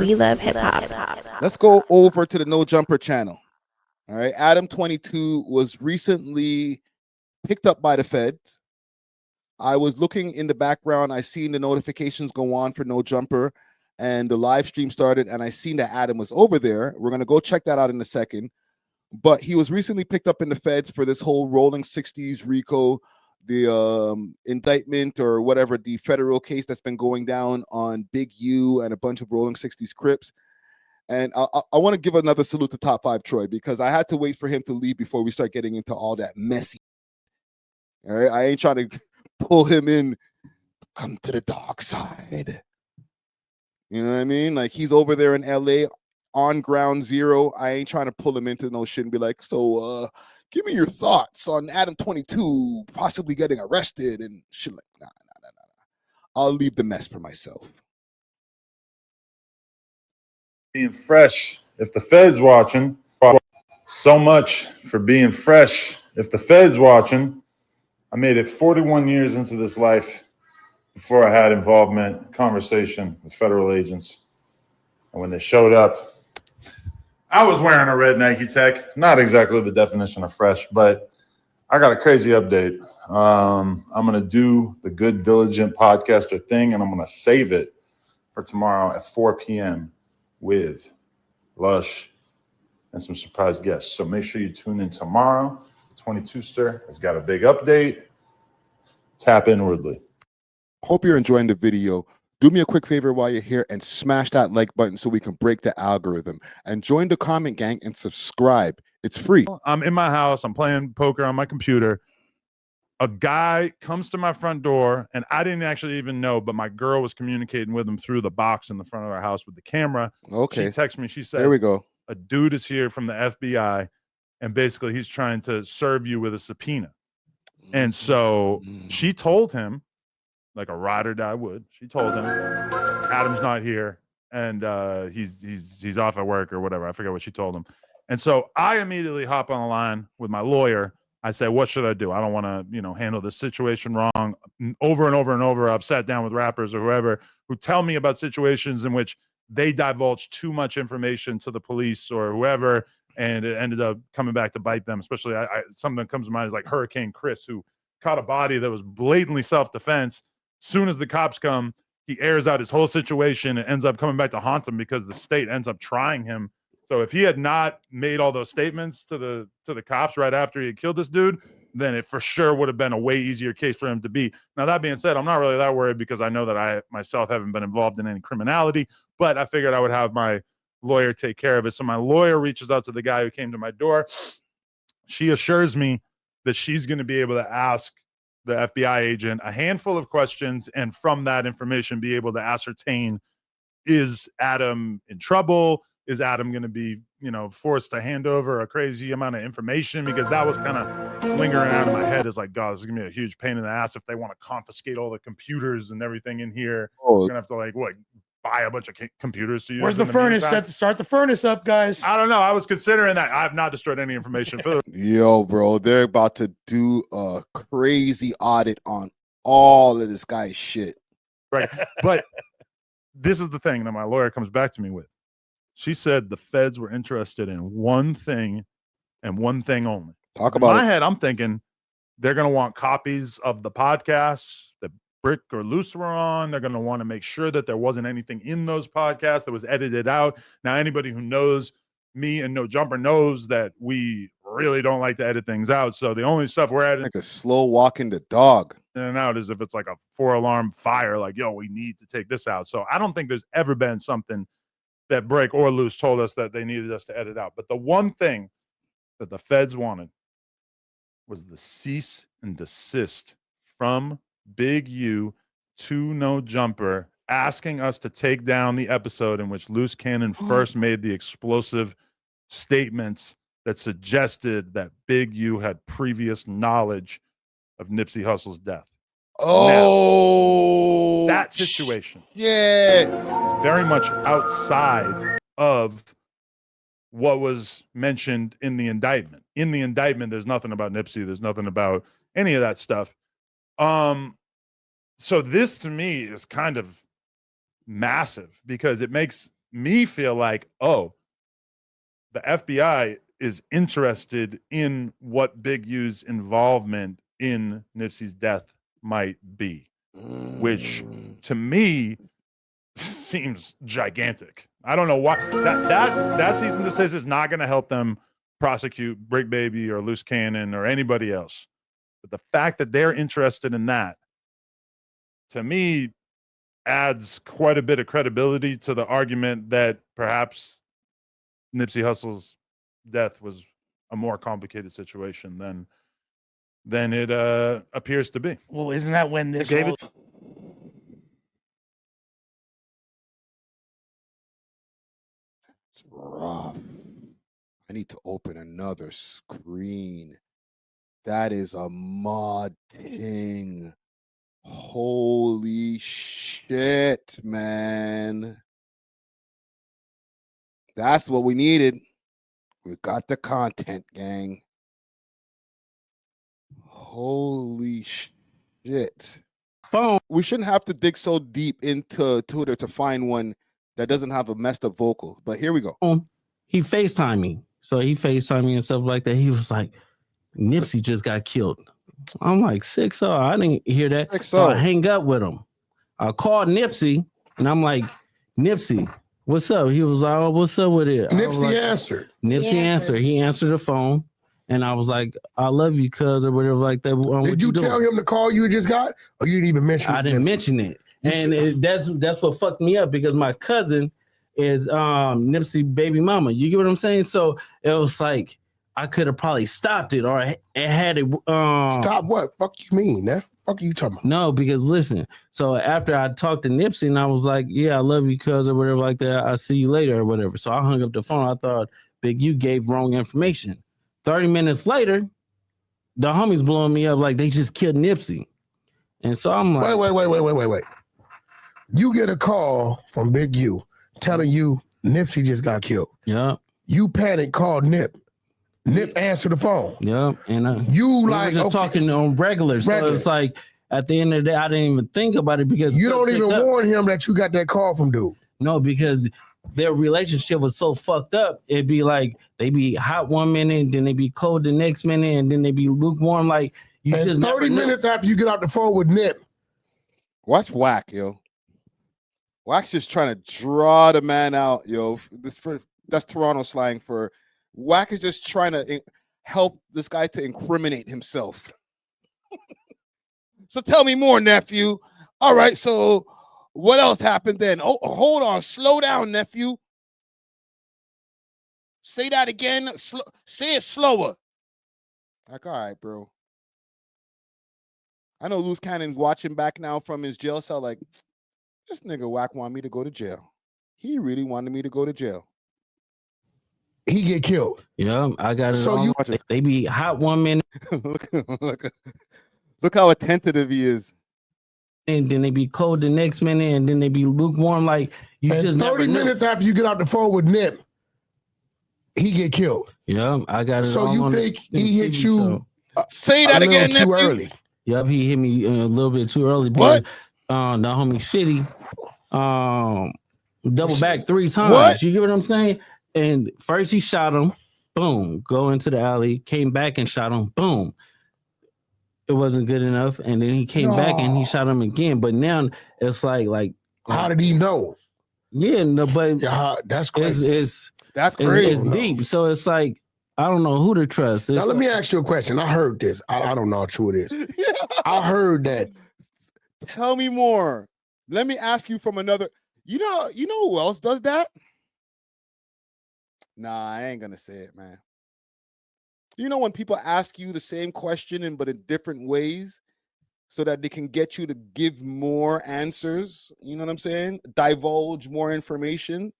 We Love Hip Hop. Let's go over to the No Jumper channel. All right. Adam22 was recently picked up by the feds. I was looking in the background. I seen the notifications go on for No Jumper, and the live stream started, and I seen that Adam was over there. We're going to go check that out in a second. But he was recently picked up in the feds for this whole Rolling 60s RICO, the indictment or whatever, the federal case that's been going down on Big U and a bunch of Rolling 60s Crips. And I want to give another salute to Top 5 Troy, because I had to wait for him to leave before we start getting into all that messy. All right, I ain't trying to pull him in, come to the dark side. You know what I mean? Like, he's over there in LA on ground zero. I ain't trying to pull him into no shit and be like, so give me your thoughts on Adam22 possibly getting arrested and shit. Like, nah. I'll leave the mess for myself. Being fresh. If the Fed's watching, so much for being fresh. If the Fed's watching, I made it 41 years into this life before I had involvement, conversation with federal agents. And when they showed up, I was wearing a red Nike Tech. Not exactly the definition of fresh, but I got a crazy update. I'm going to do the Good Diligent podcaster thing, and I'm going to save it for tomorrow at 4 p.m. with Lush and some surprise guests. So make sure you tune in tomorrow. 22's has got a big update. Tap inwardly. Hope you're enjoying the video. Do me a quick favor while you're here and smash that like button so we can break the algorithm. And join the comment gang and subscribe. It's free. I'm in my house. I'm playing poker on my computer. A guy comes to my front door, and I didn't actually even know, but my girl was communicating with him through the box in the front of our house with the camera. Okay. She texts me. She says, there we go. A dude is here from the FBI, and basically he's trying to serve you with a subpoena. And so she told him, like a ride or die would, she told him, Adam's not here, and he's off at work or whatever. I forget what she told him. And so I immediately hop on the line with my lawyer. I say, what should I do? I don't want to, handle this situation wrong. Over and over and over, I've sat down with rappers or whoever who tell me about situations in which they divulge too much information to the police or whoever, and it ended up coming back to bite them. Especially, something that comes to mind is like Hurricane Chris, who caught a body that was blatantly self-defense. Soon as the cops come, he airs out his whole situation and ends up coming back to haunt him because the state ends up trying him. So if he had not made all those statements to the cops right after he had killed this dude, then it for sure would have been a way easier case for him to beat. Now, that being said, I'm not really that worried because I know that I myself haven't been involved in any criminality, but I figured I would have my lawyer take care of it. So my lawyer reaches out to the guy who came to my door. She assures me that she's going to be able to ask the FBI agent a handful of questions, and from that information be able to ascertain, is Adam in trouble? Is Adam going to be, forced to hand over a crazy amount of information? Because that was kind of lingering out in my head as like, God, this is going to be a huge pain in the ass if they want to confiscate all the computers and everything in here. We're going to have to buy a bunch of computers to use. Where's the furnace? Set to start the furnace up, guys. I don't know. I was considering that. I have not destroyed any information for Yo, bro, they're about to do a crazy audit on all of this guy's shit. Right. But this is the thing that my lawyer comes back to me with. She said the feds were interested in one thing and one thing only. Talk about in my head, I'm thinking they're going to want copies of the podcasts that Brick or Luce were on. They're going to want to make sure that there wasn't anything in those podcasts that was edited out. Now, anybody who knows me and No Jumper knows that we really don't like to edit things out. So the only stuff we're editing, like a slow walking the dog, in and out, is if it's like a 4-alarm fire, like, yo, we need to take this out. So I don't think there's ever been something that Break or Luce told us that they needed us to edit out. But the one thing that the feds wanted was the cease and desist from Big U to No Jumper, asking us to take down the episode in which Luce Cannon first made the explosive statements that suggested that Big U had previous knowledge of Nipsey Hussle's death. Oh, now, that situation, is very much outside of what was mentioned in the indictment. In the indictment, there's nothing about Nipsey. There's nothing about any of that stuff. So this to me is kind of massive because it makes me feel like, oh, the FBI is interested in what Big U's involvement in Nipsey's death might be, which to me seems gigantic. I don't know why that cease and desist is not going to help them prosecute Brick Baby or Loose Cannon or anybody else. But the fact that they're interested in that, to me, adds quite a bit of credibility to the argument that perhaps Nipsey Hussle's death was a more complicated situation than it appears to be. Well, isn't that when this gave whole- it It's rough. I need to open another screen. That is a mod thing. Holy shit, man. That's what we needed. We got the content, gang. Holy shit. Phone. We shouldn't have to dig so deep into Twitter to find one that doesn't have a messed up vocal. But here we go. He FaceTimed me. So he FaceTimed me and stuff like that. He was like, Nipsey just got killed. I'm like, 6-0. I didn't hear that. 6-0. So I hang up with him. I called Nipsey and I'm like, Nipsey, what's up? He was like, oh, what's up with it? Nipsey answered. Nipsey answered. He answered the phone. And I was like, I love you, cuz, or whatever like that. Did you tell him the call you just got? Or you didn't even mention it? I didn't mention it. And that's what fucked me up because my cousin is Nipsey baby mama. You get what I'm saying? So it was like I could have probably stopped it or it had it. Stop what? Fuck you mean? That fuck you talking about? No, because listen. So after I talked to Nipsey and I was like, yeah, I love you, cuz, or whatever like that. I'll see you later or whatever. So I hung up the phone. I thought Big U gave wrong information. 30 minutes later, the homies blowing me up like they just killed Nipsey. And so I'm like, wait. You get a call from Big U telling you Nipsey just got killed. Yeah. You panic, called Nip. Nip answered the phone. Yeah. And you we like were just talking on regular. So it's like at the end of the day, I didn't even think about it because you don't even warn him that you got that call from dude. No, because their relationship was so fucked up. It'd be like they be hot one minute, then they be cold the next minute, and then they be lukewarm. Like you and just 30 minutes after you get out the phone with Nip. Watch Whack, yo. Whack's just trying to draw the man out, yo. That's Toronto slang for Whack is just trying to help this guy to incriminate himself. So tell me more, nephew. All right, so what else happened then? Oh, hold on. Slow down, nephew. Say that again. Say it slower. Like, all right, bro. I know Loose Cannon's watching back now from his jail cell. Like, this nigga Whack wanted me to go to jail. He really wanted me to go to jail. He get killed. Yeah, I got it. So they be hot one minute. Look how attentive he is. And then they be cold the next minute, and then they be lukewarm. Like you and just 30 minutes after you get out the phone with Nip, he get killed. Yeah, I got it. So you think he hit you? Say that again, too nephew. early. Yep, he hit me a little bit too early. What? The homie Shitty, double back 3 times. What? You get what I'm saying? And first he shot him, boom, go into the alley, came back and shot him, boom. It wasn't good enough, and then he came back and he shot him again. But now it's like how did he know? Yeah, no, but that's crazy. That's crazy. It's deep. So it's like I don't know who to trust. Now let me ask you a question. I heard this. I don't know how true it is. I heard that. Tell me more. Let me ask you from another. You know who else does that? Nah, I ain't gonna say it, man. You know when people ask you the same question but in different ways so that they can get you to give more answers, you know what I'm saying? Divulge more information.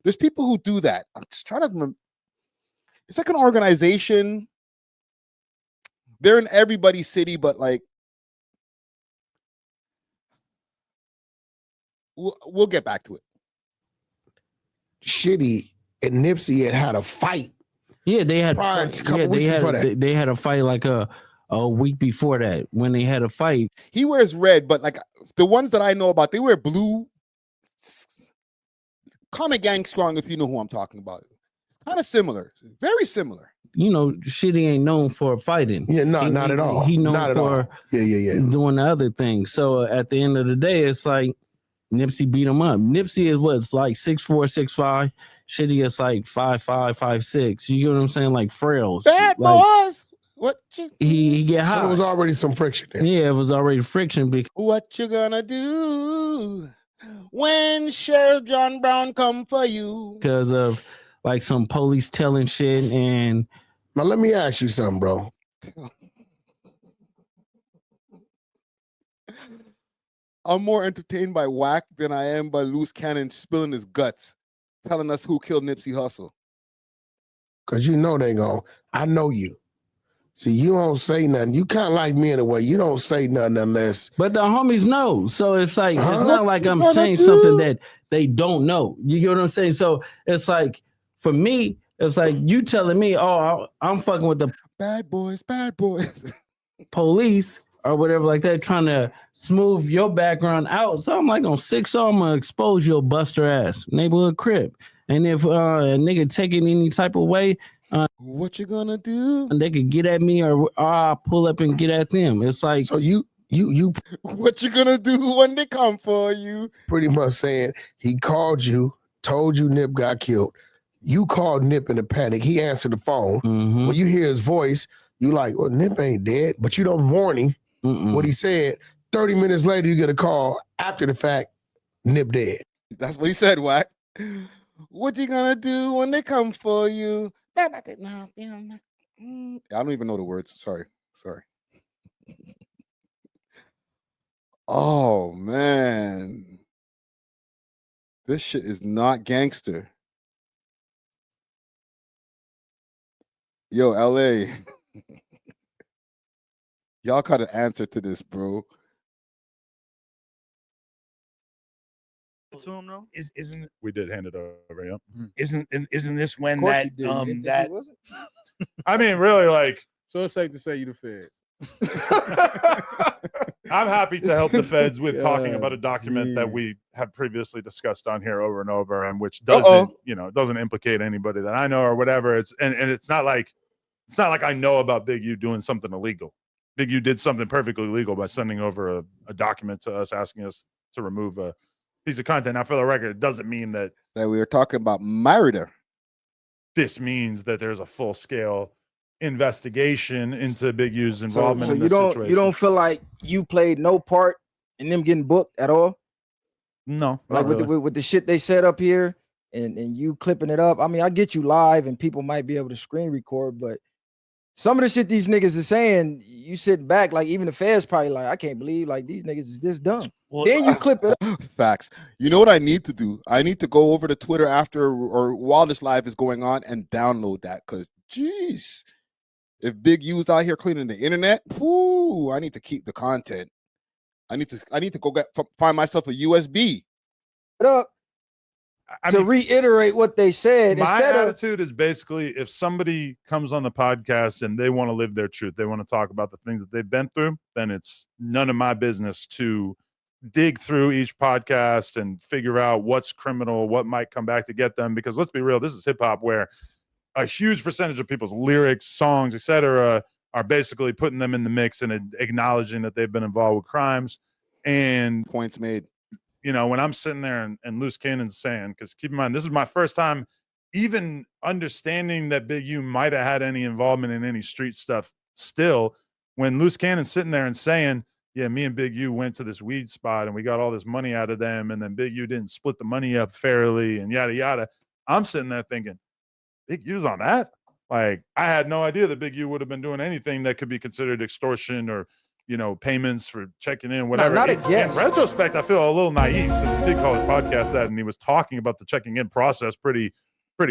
There's people who do that. I'm just trying to remember. It's like an organization. They're in everybody's city, but like we'll get back to it. Shitty and Nipsey had a fight. Yeah, they had prior to a couple weeks before that. They had a fight like a week before that when they had a fight. He wears red, but like the ones that I know about, they wear blue. Comment Gang Strong if you know who I'm talking about. It's kind of similar, very similar. You know, Shitty ain't known for fighting. Yeah, not at all. He known not at for all. Yeah. doing the other things. So at the end of the day, it's like Nipsey beat him up. Nipsey is what's like 6'4", 6'5". Shitty is like 5'5", 5'6". You get what I'm saying? Like frails. Bad like, boys. What you he get high. So there was already some friction there. Yeah, it was already friction because What you gonna do when Sheriff John Brown come for you? of like some police telling shit. And Now let me ask you something, bro. I'm more entertained by Whack than I am by Loose Cannon spilling his guts, telling us who killed Nipsey Hussle. Cause you know they gon'. I know you. See, you don't say nothing. You kind of like me in a way. You don't say nothing unless. but the homies know. So it's like it's Huh? not like I'm saying something that they don't know. You get what I'm saying? So it's like for me, it's like you telling me, oh, I'm fucking with the Bad boys, bad boys. police or whatever like that, trying to smooth your background out. So I'm like on 6 I'm gonna expose your buster ass neighborhood crib. And if a nigga take it any type of way, What you gonna do? they could get at me or I'll pull up and get at them. It's like So you What you gonna do when they come for you? pretty much saying he called you, told you Nip got killed. You called Nip in a panic. He answered the phone. mhm, When you hear his voice, you like, well, Nip ain't dead, but you don't warn him what he said. 30 minutes later, you get a call after the fact, Nip dead. That's what he said, Whack. What you gonna do when they come for you? I don't even know the words. Sorry. Oh man. This shit is not gangster. Yo, LA. Y'all got an answer to this, bro. To him though? Isn't We did hand it over, yeah. isn't this when Of course that you did. You didn't think that he wasn't? I mean, really, like, So it's safe to say you the feds. I'm happy to help the feds with talking God about a document that damn. we have previously discussed on here over and over, and which doesn't, doesn't implicate anybody that I know or whatever. It's and it's not like I know about Big U doing something illegal. Big U did something perfectly legal by sending over a document to us asking us to remove a piece of content. Now, for the record, it doesn't mean that That we were talking about murder. this means that there's a full scale investigation into Big U's involvement So in you this don't situation. you don't feel like you played no part in them getting booked at all? No, Like not really. with the shit they set up here and you clipping it up. I mean, I get you live and people might be able to screen record, but some of the shit these niggas are saying, you sitting back, like even the feds probably like, I can't believe like these niggas is this dumb. well, Then you clip it up. Facts. You know what I need to do? I need to go over to Twitter after or while this live is going on and download that. Cause jeez, if Big U's out here cleaning the internet, whoo, I need to keep the content. I need to go find myself a USB. up I to mean, reiterate what they said my instead of attitude is basically if somebody comes on the podcast and they want to live their truth, they want to talk about the things that they've been through, then it's none of my business to dig through each podcast and figure out what's criminal, what might come back to get them. Because let's be real, this is hip hop where a huge percentage of people's lyrics, songs, etc., are basically putting them in the mix and acknowledging that they've been involved with crimes. And Points made. you know, when I'm sitting there and Luce Cannon's saying, because keep in mind, this is my first time even understanding that Big U might have had any involvement in any street stuff still. When Luce Cannon's sitting there and saying, yeah, me and Big U went to this weed spot and we got all this money out of them, and then Big U didn't split the money up fairly and yada, yada. I'm sitting there thinking, Big U's on that? Like, I had no idea that Big U would have been doing anything that could be considered extortion or, you know, payments for checking in, whatever. not a In guess. retrospect, I feel a little naive since he did call his podcast that, and he was talking about the checking in process pretty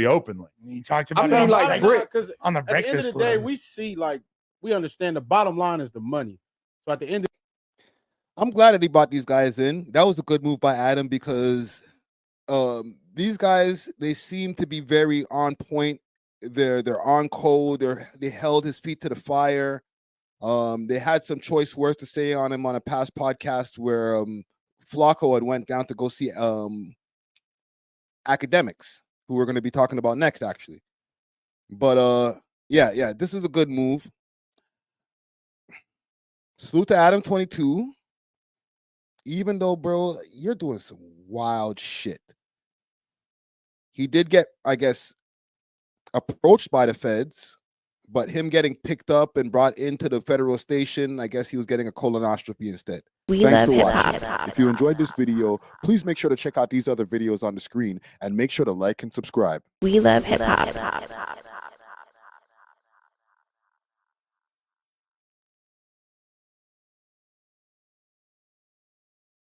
openly. you talked I about mean, it on, like, like, Brick, because on the at the end of Breakfast the day, Club. we see like we understand the bottom line is the money. So at the end, I'm glad that he brought these guys in. That was a good move by Adam because these guys, they seem to be very on point. They're on code. They held his feet to the fire. They had some choice words to say on him on a past podcast where Flacco had went down to go see academics who we're going to be talking about next, actually. But yeah, this is a good move. Salute to Adam22. Even though, bro, you're doing some wild shit. He did get, I guess, approached by the feds, but him getting picked up and brought into the federal station, I guess he was getting a colonoscopy instead. Thanks for watching. If you enjoyed this video, please make sure to check out these other videos on the screen and make sure to like and subscribe. We love hip hop.